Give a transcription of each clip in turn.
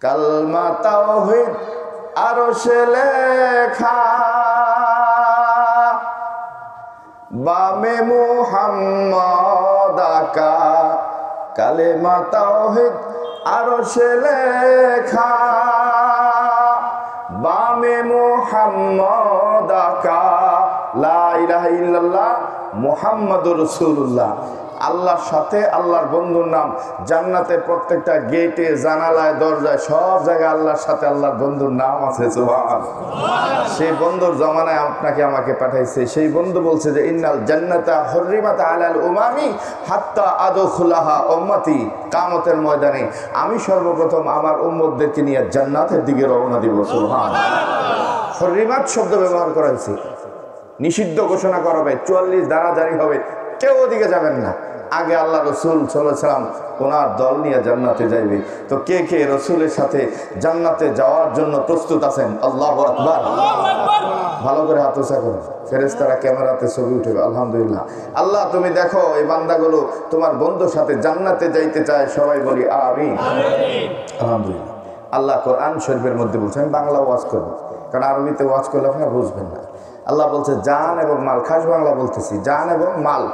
কালমা তাওহীদ আরশে লেখা, বামে মুহাম্মদ আকা। কালেমা তাওহীদ আরশে লেখা, বামে মুহাম্মদ আকা। লা ইলাহা ইল্লাল্লাহ মুহাম্মাদুর রাসূলুল্লাহ। আল্লাহর সাথে আল্লাহর বন্ধুর নাম। জান্নাতের প্রত্যেকটা গেটে, জানালায়, দরজায়, সব জায়গায় আল্লাহর সাথে আল্লাহর বন্ধুর নাম আছে। সুবহান। সেই বন্ধুর জমানায় আপনাকে আমাকে পাঠাইছে। সেই বন্ধু বলছে যে ইন্নাল জান্নাতা হুররিমাত আলাল উমামি হাত্তা আদখুলাহা উম্মতি। কিয়ামতের ময়দানে আমি সর্বপ্রথম আমার উম্মতদেরকে নিয়ে জান্নাতের দিকে রওনা দিব। সুবহান। হুররিমাত শব্দ ব্যবহার করা হয়েছে, নিষিদ্ধ ঘোষণা করা হবে, 44 ধারা জারি হবে, কেউ ওদিকে যাবেন না। আগে আল্লাহ রসুল সাল্লাল্লাহু আলাইহি ওয়াসাল্লাম ওনার দল নিয়ে জান্নাতে যাইবে। তো কে কে রসুলের সাথে জান্নাতে যাওয়ার জন্য প্রস্তুত আছেন? আল্লাহু আকবার। ভালো করে হাত উঁচা করুন, ফেরেশতারা ক্যামেরাতে ছবি উঠবে। আলহামদুলিল্লাহ। আল্লাহ তুমি দেখো এই বান্দাগুলো তোমার বন্ধুর সাথে জান্নাতে যাইতে চায়। সবাই বলি আমিন। আলহামদুলিল্লাহ। আল্লাহ কোরআন শরীফের মধ্যে বলছে, আমি বাংলা ওয়াজ করবো, কারণ আরবিতে ওয়াজ করলে আপনারা বুঝবেন না। আল্লাহ বলছে জান এবং মাল, খাস বাংলা বলতেছি, জান এবং মাল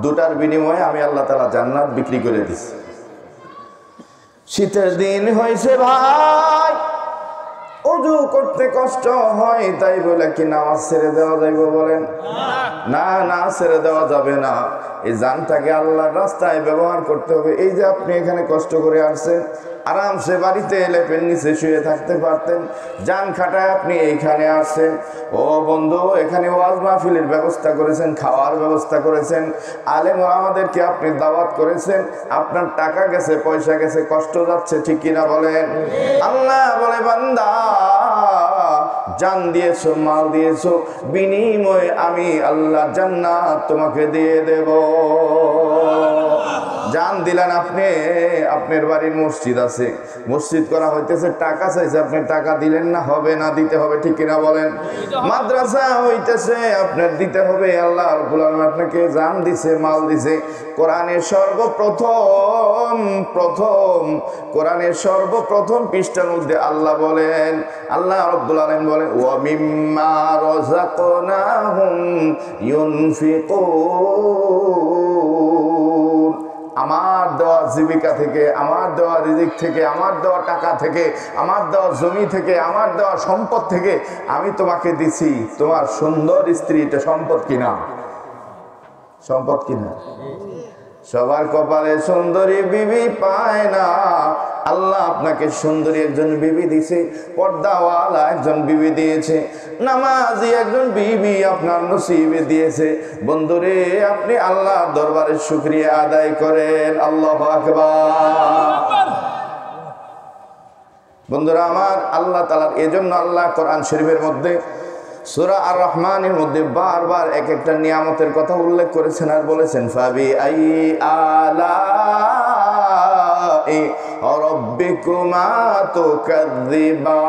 দুটার বিনিময়ে আমি আল্লাহ তাআলা জান্নাত বিক্রি করে দিছি। শীতের দিন হয়েছে ভাই, ওযু করতে কষ্ট হয়, তাই বলে কি নামাজ ছেড়ে দেওয়া যাইব? বলেন না, না ছেড়ে দেওয়া যাবে না। এই জানটাকে আল্লাহর রাস্তায় ব্যবহার করতে হবে। এই যে আপনি এখানে কষ্ট করে আসছেন, আরামসে বাড়িতে লেপের নিচে শুয়ে থাকতে পারতেন, জান খাটায় আপনি এইখানে আসছেন। ও বন্ধু, এখানে ওয়াজ মাহফিলের ব্যবস্থা করেছেন, খাওয়ার ব্যবস্থা করেছেন, আলেম ওলামাদেরকে আপনি দাওয়াত করেছেন, আপনার টাকা গেছে, পয়সা গেছে, কষ্ট যাচ্ছে, ঠিক কিনা বলেন? আল্লাহ বলে বান্দা, জান দিয়েছো, মাল দিয়েছো, বিনিময়ে আমি আল্লাহ জান্নাত তোমাকে দিয়ে দেব। জান দিলেন আপনি, আপনার বাড়ির মসজিদ আছে, মসজিদ করা হইতেছে, টাকা চাইছে, আপনি টাকা দিলেন না, হবে না, দিতে হবে, ঠিক কিনা বলেন? মাদ্রাসা হইতেছে, আপনার দিতে হবে। আল্লাহ রাব্বুল আলামিন আপনাকে জান দিছে, মাল দিছে। কোরআনের সর্বপ্রথম পৃষ্ঠার মধ্যে আল্লাহ বলেন, আল্লাহ রাব্বুল আলামিন বলেন, ওয়া মিম্মা রাযাকনাহুম ইউনফিকুন। আমার দেওয়া জীবিকা থেকে, আমার দেওয়া রিজিক থেকে, আমার দেওয়া টাকা থেকে, আমার দেওয়া জমি থেকে, আমার দেওয়া সম্পদ থেকে আমি তোমাকে দিছি। তোমার সুন্দর স্ত্রী, এটা সম্পদ কিনা? সম্পদ কিনা? সবার কপালে সুন্দরী বিবি পায় না। আল্লাহ আপনাকে সুন্দরী একজন বিবি দিয়েছে, পর্দাওয়ালা একজন বিবি দিয়েছে, নামাজি একজন বিবি আপনার নসিবে দিয়েছে। বন্ধুরে, আপনি আল্লাহ দরবারে শুকরিয়া আদায় করেন। আল্লাহু আকবার। বন্ধুরা আমার, আল্লাহ তাআলা এজন্য আল্লাহ কোরআন শরীফের মধ্যে সূরা আর রহমানের মধ্যে বারবার এক একটা নিয়ামতের কথা উল্লেখ করেছেন আর বলেছেন, ফাবি আই আলাই রাব্বিকুমা তুকাযযিবান।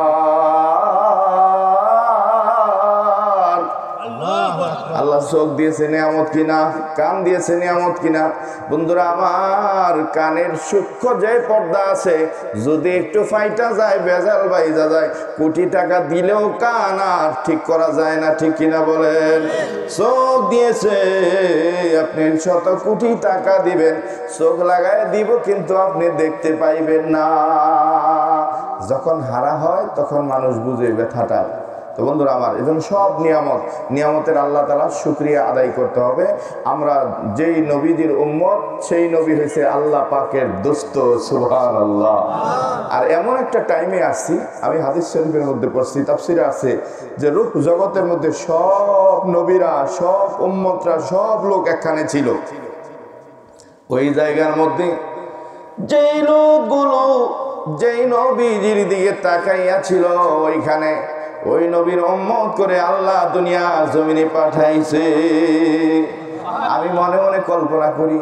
আল্লাহ চোখ দিয়েছে নিয়ামত কিনা? কান দিয়েছে নিয়ামত কিনা? বন্ধুরা আমার, কানের সূক্ষ্ম যে পর্দা আছে, যদি একটু ফাইটা যায়, বেজাল বাইজা যায়, কোটি টাকা দিলেও কান আর ঠিক করা যায় না, ঠিক কিনা বলেন? চোখ দিয়েছে, আপনি শত কোটি টাকা দিবেন, চোখ লাগায় দিব, কিন্তু আপনি দেখতে পাইবেন না। যখন হারা হয় তখন মানুষ বুঝে ব্যথাটা। তো বন্ধুরা আমার, এজন্য সব নিয়ামতের আল্লাহ তাআলার শুকরিয়া আদায় করতে হবে। আমরা যেই নবীদের উম্মত, সেই নবী হয়েছে আল্লাহ পাকের দোস্ত। সুবহানাল্লাহ। আর এমন একটা টাইমে আসছি, আমি হাদিস শরীফের মধ্যে পড়ছি, তাফসীরে আছে যে রূহ জগতের মধ্যে সব নবীরা, সব উম্মতরা, সব লোক একখানে ছিল। ওই জায়গার মধ্যে যেই লোকগুলো যেই নবীজির দিকে তাকাইয়া ছিল, ওইখানে ওই নবীর উম্মত করে আল্লাহ দুনিয়া জমিনে পাঠাইছে। আমি মনে মনে কল্পনা করি,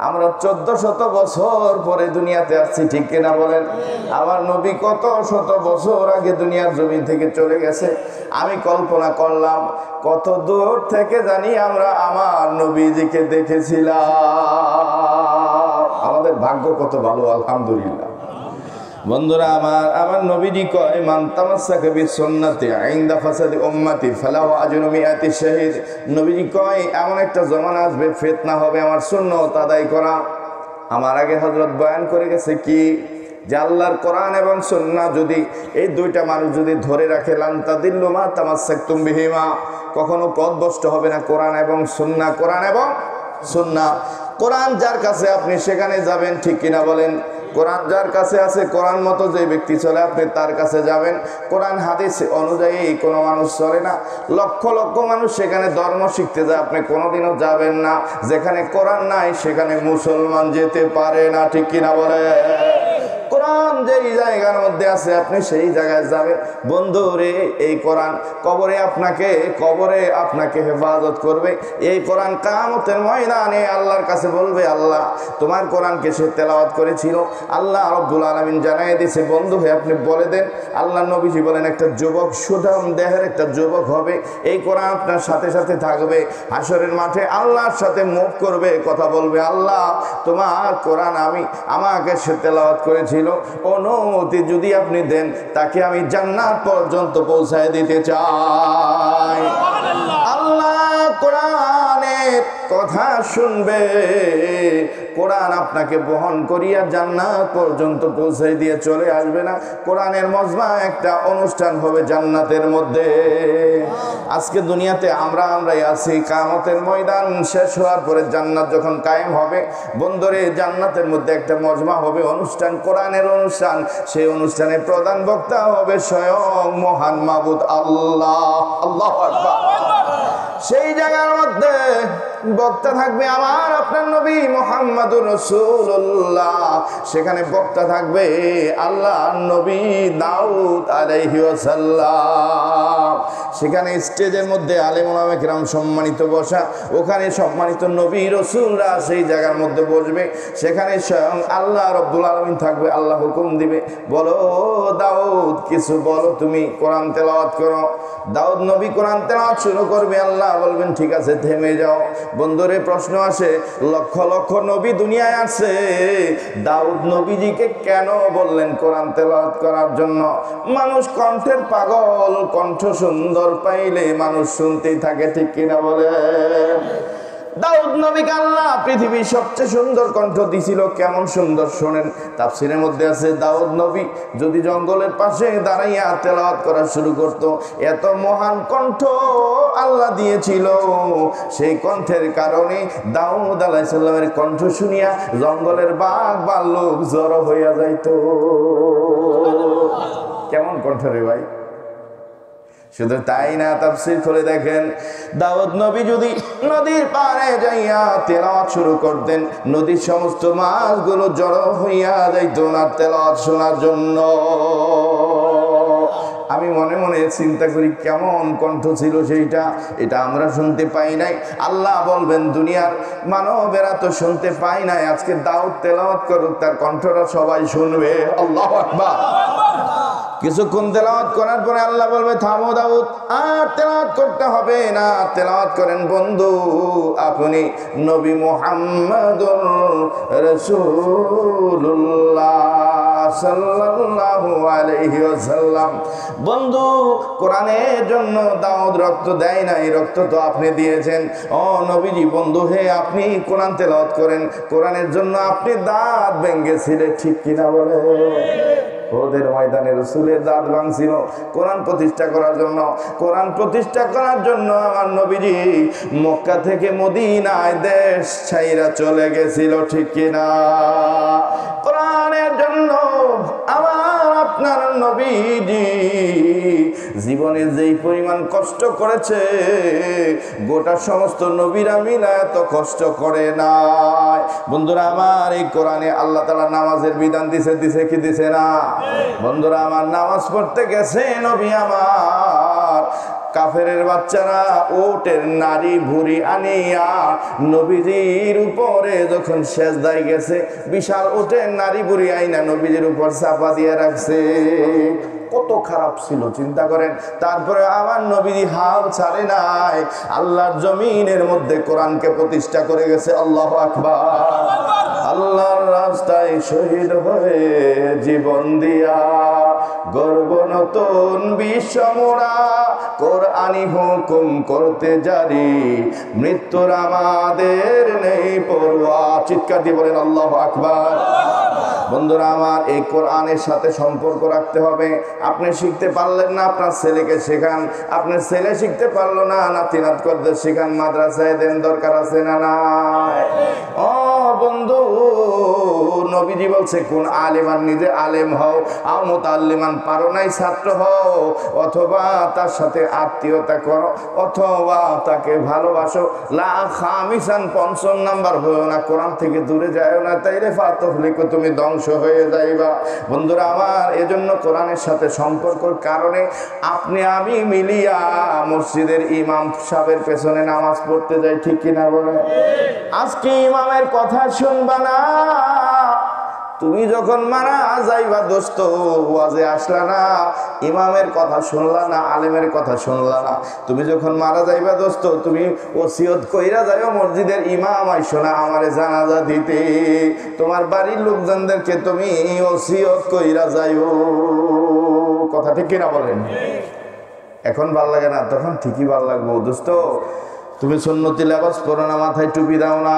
আমরা 1400 বছর পরে দুনিয়াতে আসছি, ঠিক কিনা বলেন? আমার নবী কত শত বছর আগে দুনিয়ার জমিন থেকে চলে গেছে। আমি কল্পনা করলাম, কত দূর থেকে জানি আমরা আমার নবীজিকে দেখেছিলাম। আমাদের ভাগ্য কত ভালো, আলহামদুলিল্লাহ। বন্ধুরা আমার নবীজি কয় মান তামাসসাকা বিসুন্নতি ইনদা ফাসাদি উম্মতি ফালাহু আজরু মিআতি শাহীদ। নবীজি কয় এমন একটা জমানা আসবে, ফিতনা হবে আমার সুন্নাত আদায় করা। আমার আগে হযরত বয়ান করে গেছে কি যে আল্লাহর কোরআন এবং সুন্নাহ যদি এই দুইটা মানুষ যদি ধরে রাখে লান তাদিল্লু মা তামাসসাকতুম বিহিমা, কখনো পথভ্রষ্ট হবে না। কোরআন এবং সুন্নাহ, কোরআন এবং সুন্নাহ। কোরআন যার কাছে আপনি সেখানে যাবেন, ঠিক কিনা বলেন? কোরআন যার কাছে আছে, কোরআন মতো যে ব্যক্তি চলে আপনি তার কাছে যাবেন। কোরআন হাদিস অনুযায়ী কোনো মানুষ চলে না। লক্ষ লক্ষ মানুষ সেখানে ধর্ম শিখতে যায়, আপনি কোনোদিনও যাবেন না। যেখানে কোরআন নাই সেখানে মুসলমান যেতে পারে না, ঠিক কিনা বলে? কোরআন যেই জায়গার মধ্যে আছে আপনি সেই জায়গায় যাবেন। বন্ধু রে, এই কোরআন কবরে আপনাকে হেফাজত করবে। এই কোরআন কিয়ামতের ময়দানে আল্লাহর কাছে বলবে, আল্লাহ তোমার কোরআনকে সে তেলাওয়াত করেছিল। আল্লাহ রাব্বুল আলামিন জানাই দিয়েছে, বন্ধু হয়ে আপনি বলে দেন। আল্লাহ নবীজি বলেন একটা যুবক, সুঠাম দেহের একটা যুবক হবে, এই কোরআন আপনার সাথে সাথে থাকবে। হাসরের মাঠে আল্লাহর সাথে মুখ করবে, কথা বলবে, আল্লাহ তোমার কোরআন আমাকে সে তেলাওয়াত করেছিল, অনুমতি যদি আপনি দেন তাকে আমি জান্নাত পর্যন্ত পৌঁছায় দিতে চাই। আল্লাহ কোরআনের কথা শুনবে, কোরআন আপনাকে বহন করিয়া জান্নাত পর্যন্ত পৌঁছে দিয়ে চলে আসবে না। কোরআনের মজমা একটা অনুষ্ঠান হবে জান্নাতের মধ্যে। আজকে দুনিয়াতে আমরাই আছি, কিয়ামতের ময়দান শেষ হওয়ার পরে জান্নাত যখন কায়েম হবে, বন্ধুরে জান্নাতের মধ্যে একটা মজমা হবে, অনুষ্ঠান, কোরআনের অনুষ্ঠান। সেই অনুষ্ঠানে প্রধান বক্তা হবে স্বয়ং মহান মাবুদ আল্লাহ। আল্লাহু আকবার। সেই জায়গার মধ্যে বক্তা থাকবে আমার আপনার নবী মুহাম্মদুর রাসূলুল্লাহ। সেখানে বক্তা থাকবে আল্লাহর নবী দাউদ আলাইহি ওয়াসাল্লাম। সেখানে স্টেজের মধ্যে আলেম ওলামা কিরাম সম্মানিত বসা, ওখানে সম্মানিত নবী রাসূলরা সেই জায়গার মধ্যে বসবে। সেখানে স্বয়ং আল্লাহ রাব্বুল আলামিন থাকবে, আল্লাহ হুকুম দিবে, বলো দাউদ কিছু বলো, তুমি কোরআন তেলাওয়াত করো। দাউদ নবী কোরআন তেলাওয়াত শুরু করবে, আল্লাহ বলবেন ঠিক আছে থেমে যাও। বন্ধুরে প্রশ্ন আসে, লক্ষ লক্ষ নবী দুনিয়ায় আছে, দাউদ নবীজিকে কেন বললেন কোরআন তেলাওয়াত করার জন্য? মানুষ কণ্ঠের পাগল, কণ্ঠ সুন্দর পাইলে মানুষ শুনতেই থাকে, ঠিক কিনা বলে? দাউদ নবীকে আল্লাহ পৃথিবীর সবচেয়ে সুন্দর কণ্ঠ দিছিল। কেমন সুন্দর শোনেন, তাফসীরের মধ্যে আছে দাউদ নবী যদি জঙ্গলের পাশে দাঁড়াইয়া তেলাওয়াত করা শুরু করত, এত মহান কণ্ঠ আল্লাহ দিয়েছিল। সেই কণ্ঠের কারণে দাউদ আলাইহিস সালামের কণ্ঠ শুনিয়া জঙ্গলের বাঘ ভাল্লুক জড়ো হইয়া যাইত। কেমন কণ্ঠ রে ভাই! শুধু তাই না, তাফসীর খুলে দেখেন, দাউদ নবী যদি নদীর পাড়ে যাইয়া তেলাওয়াত শুরু করতেন, নদীর সমস্ত মাছগুলো জড়ো হইয়া যাইত না তেলাওয়াত শোনার জন্য। আমি মনে মনে চিন্তা করি কেমন কণ্ঠ ছিল সেইটা, এটা আমরা শুনতে পাই নাই। আল্লাহ বলবেন দুনিয়ার মানবেরা তো শুনতে পাই নাই, আজকে দাউদ তেলাওয়াত করুক, তার কণ্ঠটা সবাই শুনবে। আল্লাহু আকবার। কিছুক্ষণ তেলাওয়াত করার পরে আল্লাহ বলবে থামো দাউদ, আর তেলাওয়াত করতে হবে না, তেলাওয়াত করেন বন্ধু আপনি নবী মুহাম্মদুর রাসূলুল্লাহ সাল্লাল্লাহু আলাইহি ওয়াসাল্লাম। বন্ধু কোরআনের জন্য দাউদ রক্ত দেয় নাই, রক্ত তো আপনি দিয়েছেন। ও নবীজি বন্ধু হে, আপনি কোরআন তেলাওয়াত করেন, কোরআনের জন্য আপনি দাঁত ভেঙেছিলেন, ঠিক কিনা বলে? ওদের ময়দানে রাসূলের দাঁত ভাঙছিল কোরআন প্রতিষ্ঠা করার জন্য। কোরআন প্রতিষ্ঠা করার জন্য আমার নবীজি মক্কা থেকে মদিনায় দেশ ছাইরা চলে গেছিল, ঠিক কিনা? কোরআনের জন্য আমার আপনার নবীজি জীবনে যেই পরিমাণ কষ্ট করেছে, গোটা সমস্ত নবীরা মিলা এত কষ্ট করে নাই। বন্ধুরা আমার, এই কোরআনে আল্লাহ তাআলা নামাজের বিধান দিছে কি দিছে না? বন্ধুরা আমার, নামাজ পড়তে গেছে নবী আমার, কাফেরের বাচ্চারা ওটের নারী ভুঁড়ি আনিয়া নবীজির উপরে যখন সেজদায় গেছে, বিশাল ওটের নারী ভুঁড়ি আইনা নবীজির উপর চাপা দিয়ে রাখছে। কত খারাপ ছিল চিন্তা করেন। তারপরে আমার নবীজি হাল ছাড়ে নাই, আল্লাহর জমিনের মধ্যে কোরআনকে প্রতিষ্ঠা করে গেছে। আল্লাহু আকবার। আল্লাহর রাস্তায় শহীদ হয়ে জীবন দিয়া গর্ব নতুন বিশ্ব মোরা কোরআনি হুকুম করতে জারি মৃত্যুর আমাদের নেই পরোয়া। চিৎকার দিয়ে বলেন আল্লাহু আকবার। বন্ধুরা আমার, এই কোরআনের সাথে সম্পর্ক রাখতে হবে। আপনি শিখতে পারলেন না, আপনার ছেলেকে শেখান। আপনার ছেলে শিখতে পারলো না, নাতি নাতকদের শেখান, মাদ্রাসায় দেন, দরকার আছে না নাই? ও বন্ধু, নবীজি বলছে কোন আলেমান নিজে আলেম হও, আও মুতাআল্লিমান পারো নাই ছাত্র হও, অথবা তার সাথে আত্মীয়তা করো, অথবা তাকে ভালোবাসো। লা খামিসান, পঞ্চম নাম্বার হয়েও না, কোরআন থেকে দূরে যায়ও না, তাইলে ফাতহলিকো, তুমি ধ্বংস হয়ে যাইবা। বন্ধুরা আমার, এজন্য কোরআনের সাথে সম্পর্কের কারণে আপনি আমি মিলিয়া মসজিদের ইমাম সাহেবের পেছনে নামাজ পড়তে যাই, ঠিক কিনা বলে? আজকে ইমামের কথা শুনবা না, তুমি যখন মারা যাইবা দোস্ত, ওয়াজে আসলা না, ইমামের কথা শুনলা না, আলেমের কথা শুনলা না, তুমি যখন মারা যাইবা দোস্ত, তুমি ওসিয়ত কইরা যাইও মসজিদের ইমাম আইসো না আমারে জানাজা দিতে, তোমার বাড়ির লোকজনদেরকে তুমি ওসিয়ত কইরা যাইও। কথা ঠিক কিনা বলেন? এখন ভাল লাগে না, তখন ঠিকই ভাল লাগবো। দোস্ত, তুমি সুন্নতি লেবাস পরো না, মাথায় টুপি দাও না,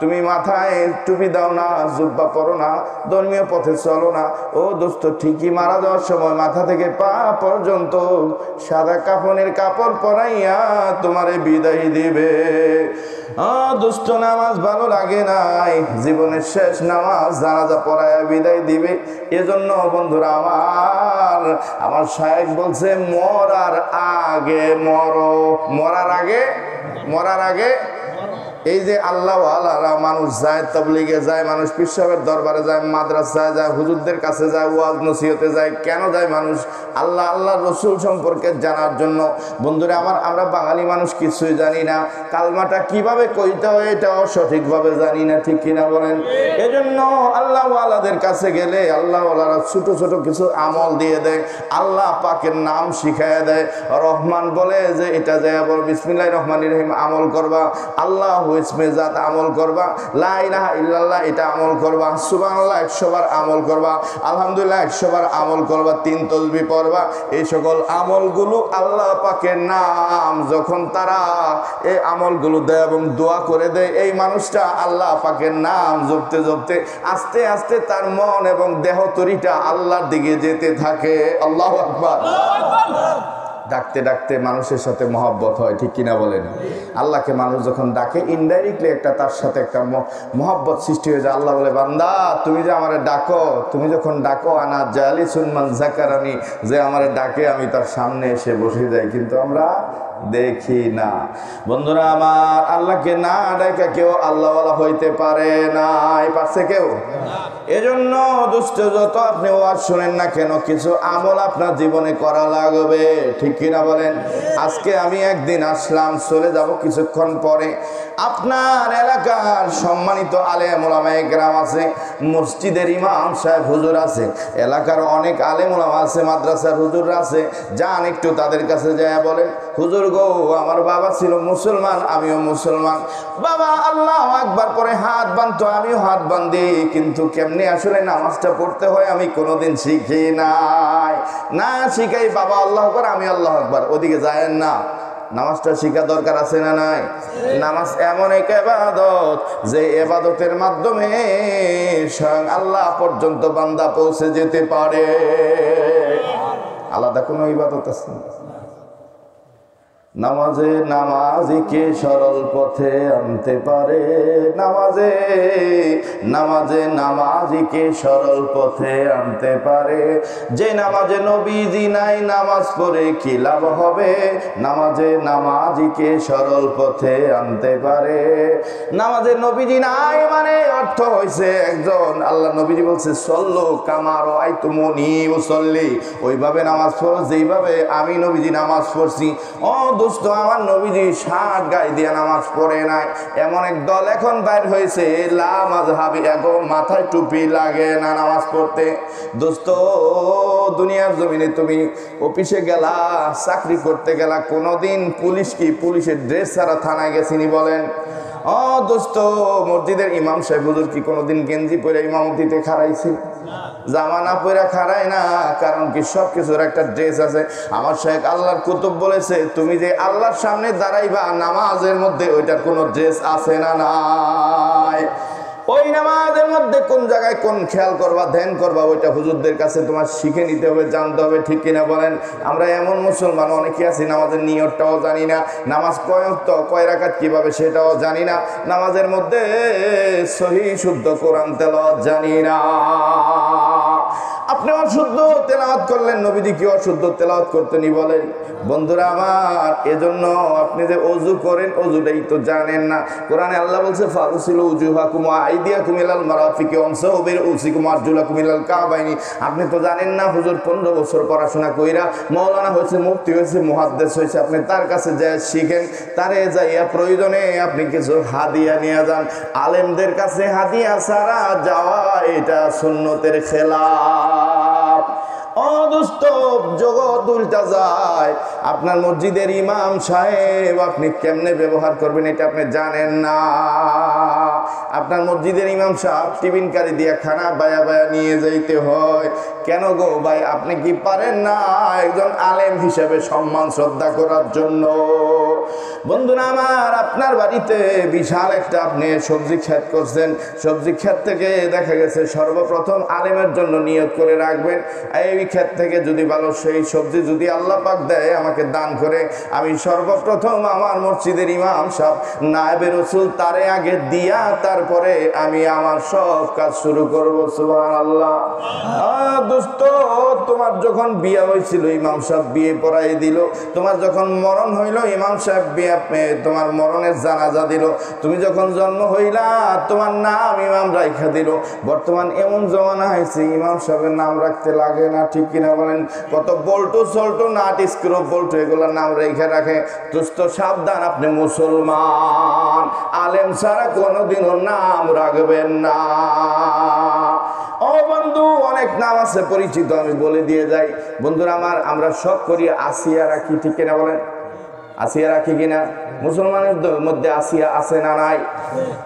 তুমি মাথায় টুপি দাও না, জুব্বা পরো না, ধর্মীয় পথে চলো না, ও দোস্ত ঠিকই মারা যাওয়ার সময় মাথা থেকে পা পর্যন্ত সাদা কাফনের কাপড় পরাইয়া তোমারে বিদায় দিবে। দুষ্ট নামাজ ভালো লাগে নাই, জীবনের শেষ নামাজ জানাজা পড়াইয়া বিদায় দিবে। এজন্য বন্ধুরা আমার শায়েখ বলছে, মরার আগে মরো, মরার আগে এই যে আল্লাহ আল্লাহরা মানুষ যায়, তাবলীগে যায় মানুষ, পীর সাহেবের দরবারে যায়, মাদ্রাসায় যায়, হুজুরদের কাছে যায়, ওয়াজ নসিহতে যায়। কেন যায় মানুষ? আল্লাহ আল্লাহ রসুল সম্পর্কে জানার জন্য। বন্ধুরা আমার, আমরা বাঙালি মানুষ কিছুই জানি না, কালমাটা কিভাবে কইতে হয় এটাও সঠিকভাবে জানি না, ঠিক কিনা বলেন? এজন্য আল্লাহ আল্লাহদের কাছে গেলে আল্লাহ আল্লাহরা ছোট ছোট কিছু আমল দিয়ে দেয়, আল্লাহ পাকের নাম শিখাইয়া দেয়। রহমান বলে যে এটা যায় বল বিসমিল্লাহির রহমানির রহিম আমল করবা, আল্লাহ ইসমে জাত আমল করবা, লা ইলাহা ইল্লাল্লাহ এটা আমল করবা, সুবহানাল্লাহ 100 বার আমল করবা, আলহামদুলিল্লাহ 100 বার আমল করবা, 3 তাসবিহ পড়বা। এই সকল আমলগুলো আল্লাহ পাকের নাম যখন তারা এই আমলগুলো দেয় এবং দোয়া করে দেয়, এই মানুষটা আল্লাহ পাকের নাম জপতে জপতে আস্তে আস্তে তার মন এবং দেহ তরিটা আল্লাহর দিকে যেতে থাকে। আল্লাহু আকবার। ডাকতে ডাকতে মানুষের সাথে মহব্বত হয়, ঠিক কিনা বলেন? আল্লাহকে মানুষ যখন ডাকে, ইনডাইরেক্টলি একটা তার সাথে একটা মহব্বত সৃষ্টি হয়ে যায়। আল্লাহ বলে, বান্দা তুমি যে আমারে ডাকো, তুমি যখন ডাকো, আনা জালিসুন মান যাকারানি, যে আমারে ডাকে আমি তার সামনে এসে বসে যাই, কিন্তু আমরা দেখি না। বন্ধুরা আমার, আল্লাহকে না ডাকা কেউ আল্লাহওয়ালা হইতে পারে না, পারছে কেউ? এজন্য দুষ্ট যত আপনি ওয়াজ শুনেন না কেন, কিছু আমল আপনার জীবনে করা লাগবে, ঠিক কিনা বলেন? আজকে আমি একদিন আসলাম, চলে যাব কিছুক্ষণ পরে। আপনার এলাকার সম্মানিত আলেম ওলামায়ে কেরাম আছে, মসজিদের ইমাম সাহেব হুজুর আছে, এলাকার অনেক আলেম ওলামা আছে, মাদ্রাসার হুজুররা আছে, যান একটু তাদের কাছে যায় বলেন, হুজুর গো, আমার বাবা ছিল মুসলমান, আমিও মুসলমান, বাবা আল্লাহু আকবার পরে হাত বাঁধতো, আমিও হাত বাঁধি, কিন্তু কেমনে আসলে নামাজটা পড়তে হয় আমি কোনোদিন শিখি নাই, না শিখাই বাবা আল্লাহু আকবার আমি আল্লাহু আকবার, ওদিকে যায়েন না। নামাজটা শিখা দরকার আছে না নাই? নামাজ এমন এক ইবাদত, যে ইবাদতের মাধ্যমে স্বয়ং আল্লাহ পর্যন্ত বান্দা পৌঁছে যেতে পারে। আলাদা কোনো ইবাদত আছে না। নামাজে নামাজিকে সরল পথে আনতে পারে, নামাজে নামাজিকে সরল পথে আনতে পারে, যে নামাজে নবীজি নাই নামাজ পড়ে কি লাভ হবে, নামাজে নামাজিকে সরল পথে আনতে পারে। নামাজে নবীজি নাই মানে অর্থ হইছে, একজন আল্লাহ নবীজি বলছে, সল্লু কামা রাআইতুমুনি উসাল্লি, ওইভাবে নামাজ পড়ো যেইভাবে আমি নবীজি নামাজ পড়ছি। ও দোস্ত, আমার নবীজি শার্ট গায়ে দিয়ে নামাজ পড়ে নাই, এমন এক দল এখন বাইর হয়েছে, লা মাযহাবি, এখন মাথায় টুপি লাগে না নামাজ পড়তে। দোস্ত, দুনিয়ার জমিনে তুমি অফিসে গেলা, চাকরি করতে গেলা, কোনোদিন পুলিশ কি পুলিশের ড্রেস ছাড়া থানায় গেছিনি বলেন? ও দোস্ত, মসজিদের ইমাম সাহেব হুজুর কি কোনোদিন গেঞ্জি পরে ইমামতিতে খাড়াইছে? জামানা পরে খাড়ায় না, কারণ কি সব কিছুর একটা ড্রেস আছে। আমার শেখ আল্লাহর কুতুব বলেছে, তুমি যে আল্লাহর সামনে দাঁড়াইবা নামাজের মধ্যে, ওইটার কোনো ড্রেস আছে না নাই? ওই নামাজের মধ্যে কোন জায়গায় কোন খেয়াল করবা, ধ্যান করবা, ওইটা হুজুরদের কাছে তোমার শিখে নিতে হবে, জানতে হবে, ঠিক কিনা বলেন? আমরা এমন মুসলমান অনেকে আছি নামাজের নিয়তটাও জানি না, নামাজ কয় ওয়াক্ত কয় রাকাত কিভাবে সেটাও জানি না, নামাজের মধ্যে সহি শুদ্ধ কোরআন তেলাওয়াত জানি না। আপনি অশুদ্ধ তেলাওয়াত করলেন, নবীজি কি অশুদ্ধ তেলাওয়াত করতেনি বলেন? বন্ধুরা আমার, এজন্য আপনি যে ওযু করেন, ওযুটাই তো জানেন না। কোরআনে আল্লাহ বলছে, ফাগসিলু উজুহাকুম ওয়া আইদিয়াকুম ইলাল মারাফিকি ওয়ামসাহু বিরুসিকুম ওয়া আরজুলাকুম ইলাল কাবাইনি। আপনি তো জানেন না, হুজুর 15 বছর পড়াশোনা কইরা মাওলানা হয়েছে, মুফতি হয়েছে, মুহাদ্দিস হয়েছে। আপনি তার কাছে যায় শিখেন, তারে যাইয়া প্রয়োজনে আপনি কিছু হাদিয়া নিয়ে যান। আলেমদের কাছে হাদিয়া ছাড়া যাওয়া এটা সুন্নতের খেলাফ। ও দোস্ত, জগৎ উল্টা যায়। আপনার মসজিদের ইমাম সাহেব আপনি কেমনে ব্যবহার করবেন এটা আপনি জানেন না। আপনার মসজিদের ইমাম সাহেব টিফিন কারি দিয়ে খানা বায়া বায়া নিয়ে যাইতে হয়। কেন গো ভাই, আপনি কি পারেন না একজন আলেম হিসেবে সম্মান শ্রদ্ধা করার জন্য? বন্ধুরা আমার, আপনার বাড়িতে বিশাল একটা আপনি সবজি ক্ষেত করছেন, সবজি ক্ষেত থেকে দেখা গেছে সর্বপ্রথম আলেমের জন্য নিয়ত করে রাখবেন, এই ক্ষেত থেকে যদি ভালো সেই সবজি যদি আল্লাহ পাক দেয় আমাকে দান করে, আমি সর্বপ্রথম আমার মসজিদের ইমাম সাহেব নায়েবে রাসূল তারে আগে দিয়া তারপরে আমি আমার সব কাজ শুরু করব। সুবহানাল্লাহ। দোস্ত, তোমার যখন বিয়ে হয়েছিল ইমাম সাহেব বিয়ে পড়াই দিল, তোমার যখন মরণ হইল ইমাম সাহেব বিয়ে তোমার মরণের জানাজা দিল, তুমি যখন জন্ম হইলা তোমার নাম ইমাম রাইখা দিল। বর্তমান এমন জমানা হয়েছে ইমাম সাহেবের নাম রাখতে লাগে না, ঠিক কিনা বলেন? কত বল্টু সল্টু নাট স্ক্রু বল্টু এগুলোর নাম রেখে রাখে। দোস্ত সাবধান, আপনি মুসলমান, আলেম ছাড়া কোনোদিনও নাম রাখবেন না। ও বন্ধু, অনেক নাম আছে পরিচিত, আমি বলে দিয়ে যাই। বন্ধুরা আমার, আমরা সব করি আসিয়া রাখি, ঠিক কিনা বলেন? আসিয়া রাখি কিনা? মুসলমানের মধ্যে আসিয়া আছে না নাই?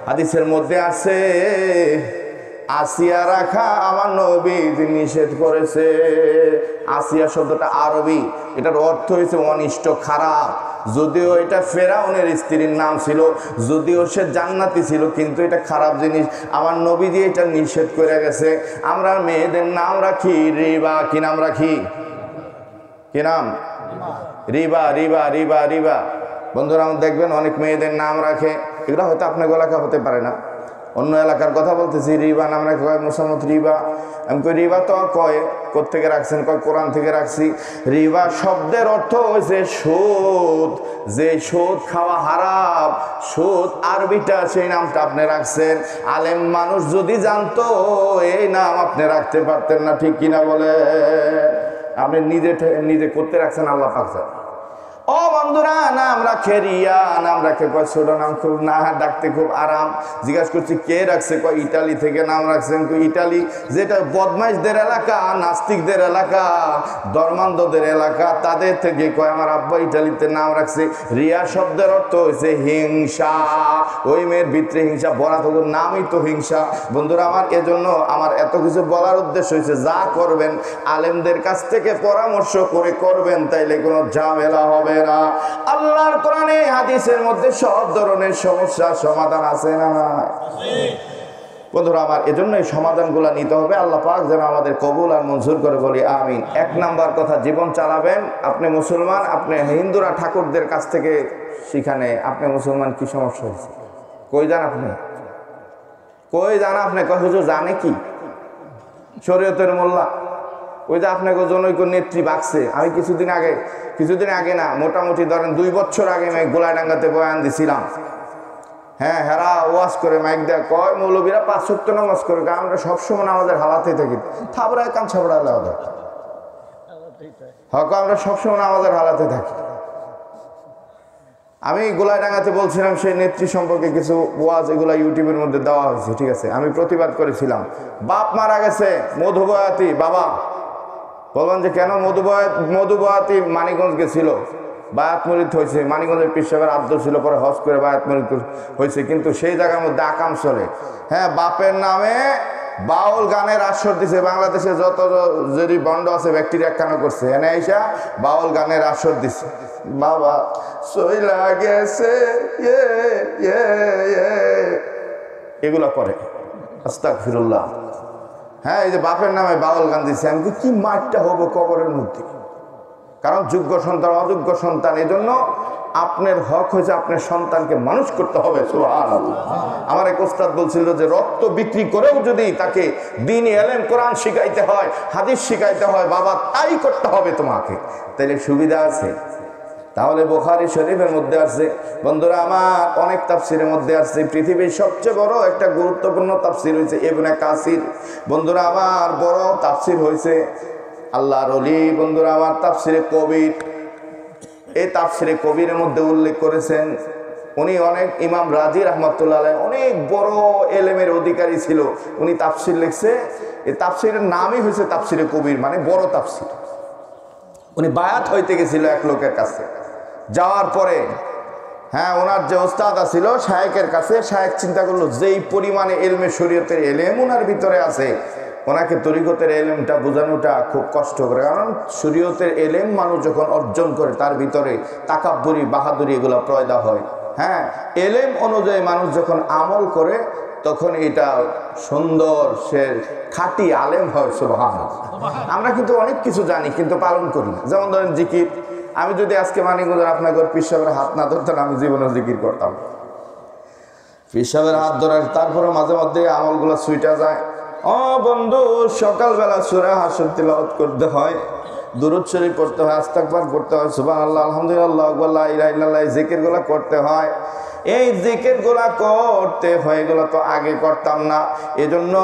হাদিসের মধ্যে আছে, আসিয়া রাখা আমার নবী নিষেধ করেছে। আসিয়া শব্দটা আরবি, এটার অর্থ হয়েছে অনিষ্ট, খারাপ। যদিও এটা ফেরাউনের স্ত্রীর নাম ছিল, যদিও সে জান্নাতি ছিল, কিন্তু এটা খারাপ জিনিস। আমার নবীজি এটা নিষেধ করে গেছে। আমরা মেয়েদের নাম রাখি রিবা, কি নাম রাখি? কি নাম? রিবা, রিবা, রিবা, রিবা। বন্ধুরা দেখবেন অনেক মেয়েদের নাম রাখে, এগুলো হয়তো আপনার এলাকা হতে পারে না, অন্য এলাকার কথা বলতেছি। রিবা নাম রাখে, কয় মোসাম্মদ রিবা। আমি কই রিবা তো কয় কোত্থেকে রাখছেন? কয় কোরআন থেকে রাখছি। রিবা শব্দের অর্থ হয়েছে সুদ, যে সুদ খাওয়া হারাম, সুদ আরবিটা, সেই নামটা আপনি রাখছেন। আলেম মানুষ যদি জানতো এই নাম আপনি রাখতে পারতেন না, ঠিক কিনা বলে? আপনি নিজে করতে রাখছেন, আল্লাহ পাক জানে। ও বন্ধুরা, নাম রাখে রিয়া, নাম রাখে কয় ছোট নাম, খুব না ডাকতে খুব আরাম। জিজ্ঞাসা করছি কে রাখছে? কয় ইটালি থেকে নাম রাখছেন। ইটালি যেটা বদমাইশদের এলাকা, নাস্তিকদের এলাকা, ধর্মান্ধদের এলাকা, তাদের থেকে কয় আমার আব্বা ইটালিতে নাম রাখছে। রিয়া শব্দের অর্থ হয়েছে হিংসা, ওই মেয়ের ভিতরে হিংসা ভরা থাকুক, নামই তো হিংসা। বন্ধুরা আমার, এজন্য আমার এত কিছু বলার উদ্দেশ্য হয়েছে, যা করবেন আলেমদের কাছ থেকে পরামর্শ করে করবেন, তাইলে কোনো ঝামেলা হবে না। আল্লাহর কোরআনে হাদিসের মধ্যে সব ধরনের সমস্যার সমাধান আছে না? বন্ধুরা আমার, এজন্য এই সমাধানগুলো নিতে হবে। আল্লাহ পাক যেন আমাদের কবুল আর মঞ্জুর করে, বলি আমিন। 1 নাম্বার কথা, জীবন চালাবেন আপনি মুসলমান, আপনি হিন্দুরা ঠাকুরদের কাছ থেকে শিখানে আপনি মুসলমান, কি সমস্যা হয়েছে? কই যান আপনি? কই যান আপনি? কয় হুজুর জানে কি শরীয়তের মোল্লা, ওই যে আপনাকে জনৈক নেত্রী বাকছে। আমি কিছুদিন আগে না, মোটামুটি ধরেন 2 বছর আগে আমি গোলাডাঙ্গাতে বয়ান দিছিলাম। হ্যাঁ, হেরা ওয়াজ করে মাইক দেয়া কয় মৌলবীরা 5 ওয়াক্ত নামাজ করে, আমরা সবসময় নামাজের হালাতে থাকি, থাবড়ায় কান ছাবড়ায় আলাদা। হক, আমরা সবসময় নামাজের হালাতে থাকি। আমি গোলাডাঙ্গাতে বলছিলাম সেই নেত্রী সম্পর্কে কিছু ওয়াজ, এগুলা ইউটিউবের মধ্যে দেওয়া হয়েছে, ঠিক আছে। আমি প্রতিবাদ করেছিলাম, বাপ মারা গেছে, মধুবয়াতি বাবা। বলবেন যে কেন? মধুবয়াতি মানিকগঞ্জ গেছিল, বায়াত মুরিদ হয়েছে, মানিকগঞ্জের পীর সাহেবের আদ্য ছিল, পরে হজ করে বায়াত মুরিদ হয়েছে, কিন্তু সেই জায়গার মধ্যে আকাম চলে। হ্যাঁ, বাপের নামে বাউল গানের আসর দিছে। বাংলাদেশে যত যদি বন্ড আছে ব্যক্তির একখানা করছে, এনে আইসা বাউল গানের আসর দিছে। বাবা সইলা গেছে এগুলা করে, আস্তাগফিরুল্লাহ। হ্যাঁ, এই যে বাপের নামে বাউল গান দিচ্ছে, আমি কি মারটা হবো কবরের মধ্যে। কারণ যোগ্য সন্তান অযোগ্য সন্তান, এই জন্য আপনার হক হয়েছে আপনার সন্তানকে মানুষ করতে হবে। সুবহানাল্লাহ। আমার এক ওস্তাদ বলছিল যে রক্ত বিক্রি করেও যদি তাকে দ্বীনি ইলম কোরআন শিখাইতে হয়, হাদিস শিখাইতে হয়, বাবা তাই করতে হবে তোমাকে, তাইলে সুবিধা আছে। তাহলে বুখারী শরীফের মধ্যে আছে, বন্ধুরা আমার, অনেক তাফসিরের মধ্যে আছে। পৃথিবীর সবচেয়ে বড় একটা গুরুত্বপূর্ণ তাফসির হয়েছে ইবনে কাসির। বন্ধুরা আমার, বড় তাফসির হয়েছে আল্লাহর ওলি। বন্ধুরা আমার, তাফসিরে কবির, এই তাফসিরে কবিরের মধ্যে উল্লেখ করেছেন, উনি অনেক ইমাম রাজি রহমাতুল্লাহ আলাইহি অনেক বড় এলেমের অধিকারী ছিল, উনি তাফসির লিখছে। এই তাফসিরের নামই হয়েছে তাফসিরে কবির, মানে বড় তাফসির। উনি বায়াত হইতে গেছিল এক লোকের কাছে, যাওয়ার পরে হ্যাঁ ওনার যে ওস্তাদ ছিল শায়েকের কাছে, শায়েক চিন্তা করলো যেই পরিমাণে এলমে শরীয়তের এলেম ওনার ভিতরে আছে, ওনাকে তরিকতের এলেমটা বোঝানোটা খুব কষ্ট করে। কারণ শরীয়তের এলেম মানুষ যখন অর্জন করে তার ভিতরে তাকাব্বুরি বাহাদুরি এগুলো পয়দা হয়। হ্যাঁ, এলেম অনুযায়ী মানুষ যখন আমল করে তখন এটা সুন্দর, সে খাঁটি আলেম হয়। সুবহানাল্লাহ। আমরা কিন্তু অনেক কিছু জানি কিন্তু পালন করি না। যেমন ধরেন জিকির, আমি যদি আজকে মানিকগঞ্জের আপনাদের পীর সাহেবের হাত না ধরতাম, আমি জীবনে জিকির করতাম। পীর সাহেবের হাত ধরে তারপরে মাঝে মধ্যে আমলগুলো সুইটা যায়। ও বন্ধু, সকালবেলা সূরা হাসর তিলাওয়াত করতে হয়, দুরূদ শরীফ পড়তে হয়, ইস্তিগফার করতে হয়, সুবহানাল্লাহ, আলহামদুলিল্লাহ, আল্লাহু আকবার, লা ইলাহা ইল্লাল্লাহ, এই জিকিরগুলো করতে হয়। এই জিকিরগুলো করতে হয়, এগুলো তো আগে করতাম না। এজন্য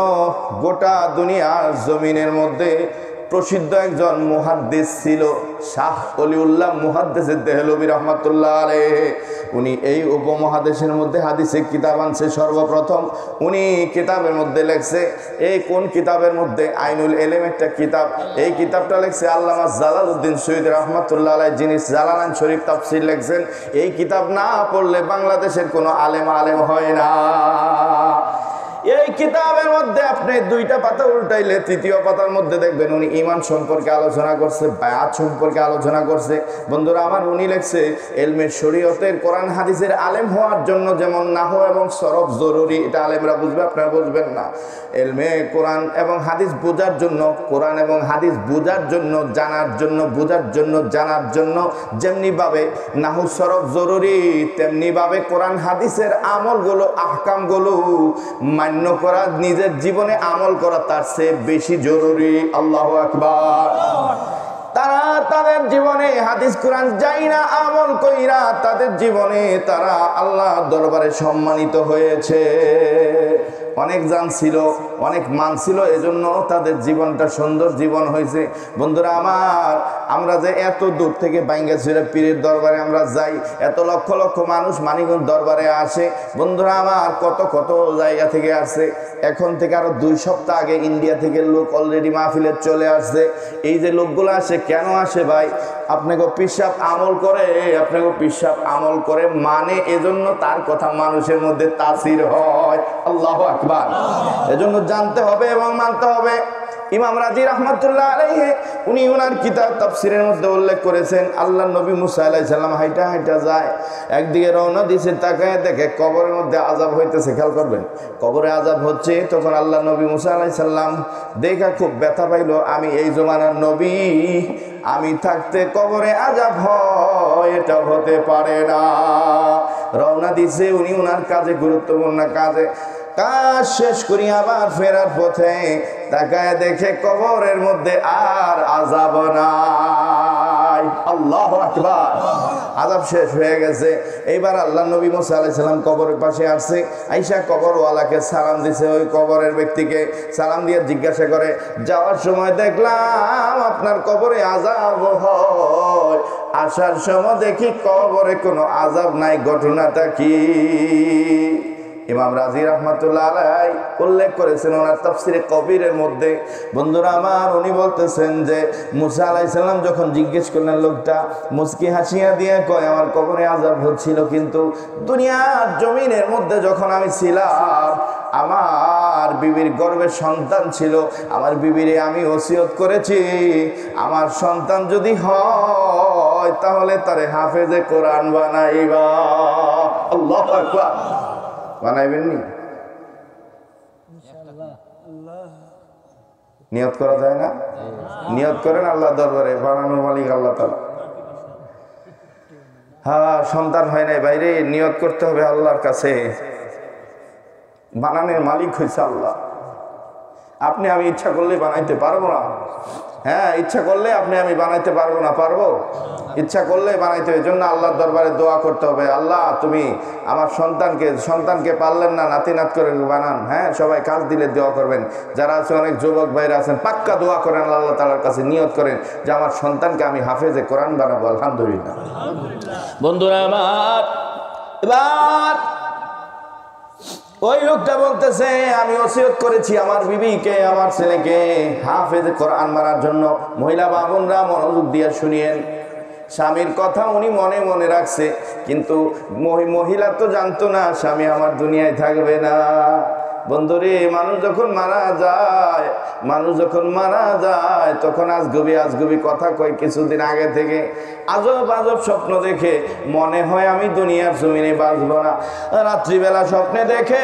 গোটা দুনিয়ার জমিনের মধ্যে প্রসিদ্ধ একজন মুহাদ্দিস ছিল, শাহ ওলিউল্লাহ মুহাদ্দিস দেহলভী রহমাতুল্লাহ আলাইহি। উনি এই উপমহাদেশের মধ্যে হাদিসের কিতাব আনছে সর্বপ্রথম। উনি কিতাবের মধ্যে লেখছে, এই কোন কিতাবের মধ্যে? আইনুল ইলম একটা কিতাব। এই কিতাবটা লেখছে আল্লামা জালালউদ্দিন সৈয়দ রহমাতুল্লাহ আলাইহি, যিনি জালালাইন শরীফ তাফসীর লেখছেন। এই কিতাব না পড়লে বাংলাদেশের কোনো আলেম হয় না। এই কিতাবের মধ্যে আপনি দুইটা পাতা উল্টাইলে তৃতীয় পাতার মধ্যে দেখবেন উনি ঈমান সম্পর্কে আলোচনা করছে, বায়াত সম্পর্কে আলোচনা করছে। বন্ধুরা আমার, উনি লেখছে ইলমে শরীয়তের কোরআন হাদিসের আলেম হওয়ার জন্য যেমন নাহু এবং সরফ জরুরি, এটা আলেমরা বুঝবে, আপনারা বুঝবেন না। ইলমে কোরআন এবং হাদিস বোঝার জন্য, কোরআন এবং হাদিস বোঝার জন্য, জানার জন্য, বোঝার জন্য, জানার জন্য যেমনি ভাবে নাহু সরফ জরুরি, তেমনি ভাবে কোরআন হাদিসের আমলগুলো, আহকামগুলো মান্য করা, নিজের জীবনে আমল করা তার চেয়ে বেশি জরুরি। আল্লাহু আকবার। তারা তাদের জীবনে হাদিস কোরআন যাই না আমল কইরা তাদের জীবনে তারা আল্লাহর দরবারে সম্মানিত হয়েছে। অনেক জান ছিল, অনেক মান ছিল, এজন্য তাদের জীবনটা সুন্দর জীবন হয়েছে। বন্ধুরা আমার, আমরা যে এত দূর থেকে বাইঙ্গাছড়া পীরের দরবারে আমরা যাই, এত লক্ষ লক্ষ মানুষ মানিকগঞ্জ দরবারে আসে। বন্ধুরা আমার, কত কত জায়গা থেকে আসছে। এখন থেকে আরো 2 সপ্তাহ আগে ইন্ডিয়া থেকে লোক অলরেডি মাহফিলে চলে আসছে। এই যে লোকগুলো আসে, কেন আসে ভাই? আপনাকে পিসাব আমল করে, আপনাকে পিসাব আমল করে মানে এজন্য তার কথা মানুষের মধ্যে তাসির হয়। আল্লাহু আকবার। এজন্য জানতে হবে এবং মানতে হবে। ইমাম রাজি রহমাতুল্লাহ আলাইহি উনি ওনার কিতাব তাফসীরের মধ্যে উল্লেখ করেছেন, আল্লাহর নবী মুসা আলাইহিস সালাম হাইটা হাইটা যায়, একদিকে রওনা দিয়েছে, তাকায় দেখে কবরের মধ্যে আযাব হইতেছে। খেয়াল করবেন, কবরে আযাব হচ্ছে। তখন আল্লাহর নবী মুসা আলাইহিস সালাম দেখা খুব ব্যথা পাইলো, আমি এই জমানার নবী, আমি থাকতে কবরে আযাব হয় এটা হতে পারে না। রওনা দিয়েছে উনি ওনার কাজে, গুরুত্বপূর্ণ কাজে। কাজ শেষ করি আবার ফেরার পথে তাকায় দেখে কবরের মধ্যে আর আযাব নাই। আল্লাহু আকবার। আযাব শেষ হয়ে গেছে। এইবার আল্লাহর নবী মুসা আলাইহিস সালাম কবরের পাশে আসছে, আয়েশা কবরওয়ালাকে সালাম দিছে, ওই কবরের ব্যক্তিকে সালাম দিয়ে জিজ্ঞাসা করে, যাওয়ার সময় দেখলাম আপনার কবরে আযাব হয়, আসার সময় দেখি কবরে কোনো আযাব নাই, ঘটনাটা কি? ইমাম রাজি রাহমাতুল্লাহ আলাইহি উল্লেখ করেছেন ওনার তাফসিরে কবিরের মধ্যে। বন্ধুরা আমার, উনি বলতেছেন যে মুসা আলাইহিস সালাম যখন জিজ্ঞেস করলেন, লোকটা মুস্কি হাসিয়া দিয়ে কয় আমার কবরে আযাব হচ্ছিল, কিন্তু দুনিয়ার জমিনের মধ্যে যখন আমি ছিলাম আমার বিবির গর্ভে সন্তান ছিল, আমার বিবিরে আমি ওসিয়ত করেছি আমার সন্তান যদি হয় তাহলে তারে হাফেজে কোরআন বানাইবা। আল্লাহু আকবার। বানাইবেন নি? নিয়ত করা যায় না? নিয়ত করেন আল্লাহ দরবারে, বানানোর মালিক আল্লাহ তাআলা। হ্যাঁ, সন্তান হয় নাই বাইরে, নিয়ত করতে হবে আল্লাহর কাছে, বানানোর মালিক হয়েছে আল্লাহ। আপনি আমি ইচ্ছা করলে বানাইতে পারবো না। হ্যাঁ, ইচ্ছা করলে আপনি আমি বানাইতে পারবো না, পারবো? ইচ্ছা করলে বানাইতে হবে। এই জন্য আল্লাহর দরবারে দোয়া করতে হবে, আল্লাহ তুমি আমার সন্তানকে পারলেন না, নাতি নাত করে বানান। হ্যাঁ, সবাই কাজ দিলে দোয়া করবেন। যারা আছে অনেক যুবক ভাইরা আছেন, পাক্কা দোয়া করেন আল্লাহ তাআলার কাছে, নিয়ত করেন যে আমার সন্তানকে আমি হাফেজে কোরআন বানাবো। আলহামদুলিল্লাহ। বন্ধুরা আমার, এবার ওই লোকটা বলতেছে আমি ওসিয়ত করেছি আমার বিবিকে, আমার ছেলেকে হাফেজে কোরআন বানার জন্য। মহিলা বাবুনরা মনোযোগ দিয়ে শুনিয়েন, স্বামীর কথা উনি মনে মনে রাখছে, কিন্তু মহিলা তো জানতো না স্বামী আমার দুনিয়ায় থাকবে না। বন্ধুরে, মানুষ যখন মারা যায় তখন আজগুবি কথা কয়। কিছুদিন আগে থেকে আজব স্বপ্ন দেখে মনে হয় আমি দুনিয়ার জমিনে বাঁচবো না। রাত্রিবেলা স্বপ্নে দেখে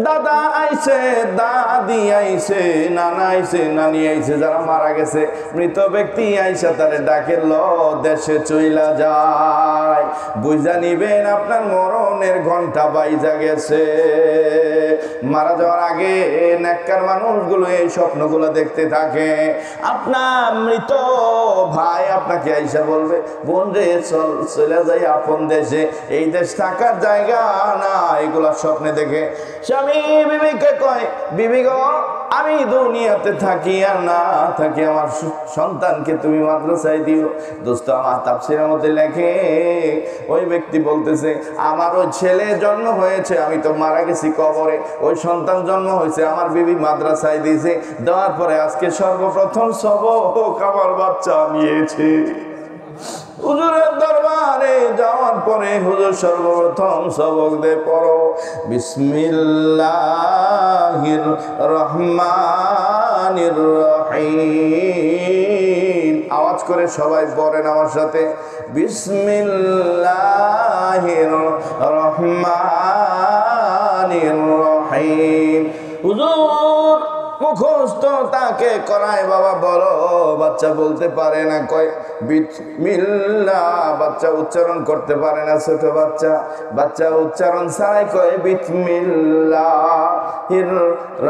দাদা আইছে, দাদি আইছে, নানা আইছে, নানি আইছে, যারা মারা গেছে মৃত ব্যক্তি আইসা তারে ডাকে ল দেশে চইলা যায়, বুঝা নিবেন আপনার মরণের ঘন্টা বাইজা গেছে। মারা যাওয়ার আগে নেককার মানুষগুলো এই স্বপ্নগুলো দেখতে থাকে। আপনার মৃত ভাই আপনাকে আইসা বলবে, বোন রে চল চলে যাই আপন দেশে, এই দেশ থাকার জায়গা না। এগুলা স্বপ্নে দেখে স্বামী বিবিকে কয়, বিবি গো আমি দুনিয়াতে থাকি আর না থাকি আমার সন্তানকে তুমি মাদ্রাসায় দিও। দোস্ত, আমার তাফসীরের মধ্যে লেখে ওই ব্যক্তি বলতেছে আমার ওই ছেলে জন্ম হয়েছে, আমি তো মারা গেছি কবরে, ওই সন্তান জন্ম হয়েছে, আমার বিবি মাদ্রাসায় দিয়েছে, দেওয়ার পরে আজকে সর্বপ্রথম সবক আমার বাচ্চা নিয়েছে। হুজুরের দরবারে যাওয়ার পরে হুজুর সর্বপ্রথম সবক দে পড়ো বিসমিল্লাহির রহমানির রহিম। আওয়াজ করে সবাই পড়েন আমার সাথে, বিসমিল্লাহির রহমানির রহিম। হুজুর মুখস্থ তাকে করায়, বাবা বলো, বাচ্চা বলতে পারে না, কয় বিসমিল্লাহ, বাচ্চা উচ্চারণ করতে পারে না। ছোট বাচ্চা উচ্চারণ ছাড়াই কয় বিসমিল্লাহির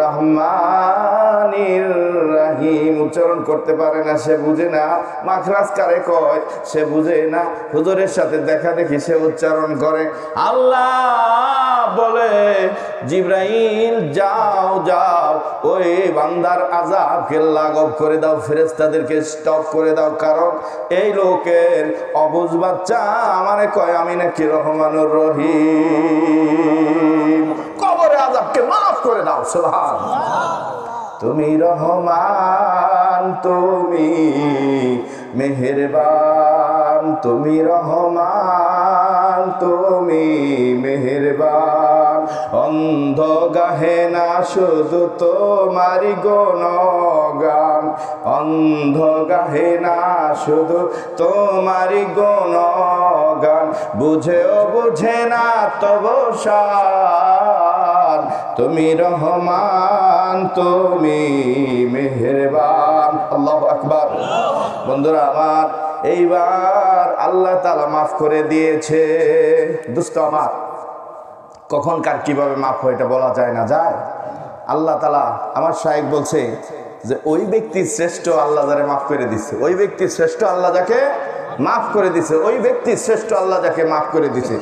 রহমানির রহিম, উচ্চারণ করতে পারে না, সে বুঝে না মাখরাজ কারে কয়, সে বুঝে না। হুজুরের সাথে দেখা দেখি সে উচ্চারণ করে। আল্লাহ বলে, জিবরাইল যাও ওই বান্দার আযাবকে লাঘব করে দাও, ফেরেশতাদেরকে স্টপ করে দাও, কারণ এই লোকের অবুঝ বাচ্চা আমারে কয় আমি নাকি রহমানুর রহিম। কবরে আযাবকে মাফ করে দাও। সুবহানাল্লাহ। তুমি রহমান, তুমি মেহেরবান, তুমি রহমান, তুমি মেহেরবান। অন্ধ গাহে না শুধু তোমারি গুণগান, অন্ধ গাহে না শুধু তোমারি গুণগান, বুঝেও বুঝে না তবু শান, তুমি রহমান, তুমি মেহেরবান। আল্লাহু আকবার। বন্ধুরা আমার, এইবার আল্লাহ তাআলা মাফ করে দিয়েছে। দোস্ত আমার, কখন কার কিভাবে মাফ হয় এটা বলা যায় না, যায় আল্লাহ তাআলা। আমার শায়েখ বলছে যে ওই ব্যক্তি শ্রেষ্ঠ আল্লাহ যারে মাফ করে দিচ্ছে, ওই ব্যক্তি শ্রেষ্ঠ আল্লাহ যাকে মাফ করে দিছে, ওই ব্যক্তি শ্রেষ্ঠ আল্লাহ যাকে মাফ করে দিছে।